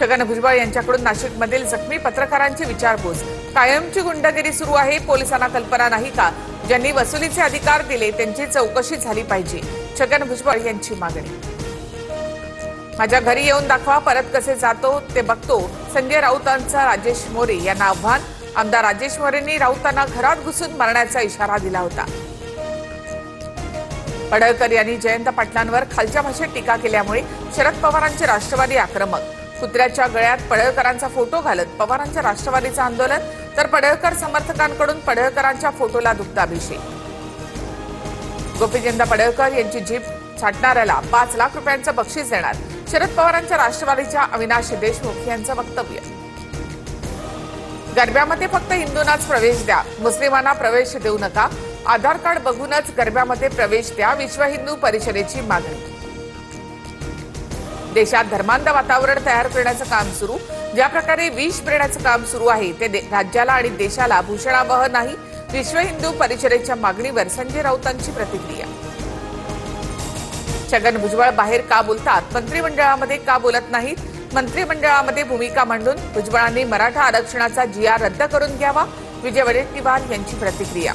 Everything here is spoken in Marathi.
छगन भुजबळ यांच्याकडून नाशिकमधील जखमी पत्रकारांची विचारपूस। कायमची गुंडगिरी सुरू आहे, पोलिसांना कल्पना नाही का? ज्यांनी वसुलीचे अधिकार दिले त्यांची चौकशी झाली पाहिजे, छगन भुजबळ यांची मागणी। माझ्या घरी येऊन दाखवा, परत कसे जातो ते बघतो, संजय राऊतांचा राजेश मोरे यांना आव्हान। आमदार राजेश मोरेंनी राऊतांना घरात घुसून मारण्याचा इशारा दिला होता। पडळकर यांनी जयंत पाटलांवर खालच्या भाषेत टीका केल्यामुळे शरद पवारांचे राष्ट्रवादी आक्रमक। कुत्र्याच्या गळ्यात पडळकरांचा फोटो घालत पवारांच्या राष्ट्रवादीचं आंदोलन, तर पडळकर समर्थकांकडून पडळकरांच्या फोटोला दुग्धाभिषेक। गोपीचंद पडळकर यांची जीप छाटणाऱ्याला 5 लाख रुपयांचं बक्षीस देणार, शरद पवारांच्या राष्ट्रवादीच्या अविनाश देशमुख यांचं वक्तव्य। गरब्यामध्ये फक्त हिंदूंनाच प्रवेश द्या, मुस्लिमांना प्रवेश देऊ नका, आधार कार्ड बघूनच गरब्यामध्ये प्रवेश द्या, विश्व हिंदू परिषदेची मागणी। देशात धर्मांध वातावरण तयार करण्याचं काम सुरू, ज्या प्रकारे विष पेरण्याचं काम सुरू आहे ते राज्याला आणि देशाला भूषणावह नाही, विश्व हिंदू परिषदेच्या मागणीवर संजय राऊतांची प्रतिक्रिया। छगन भुजबळ बाहेर का बोलतात, मंत्रिमंडळामध्ये का बोलत नाहीत? मंत्रिमंडळामध्ये भूमिका मांडून भुजबळांनी मराठा आरक्षणाचा GR रद्द करून घ्यावा, विजय वडेट्टीवार यांची प्रतिक्रिया।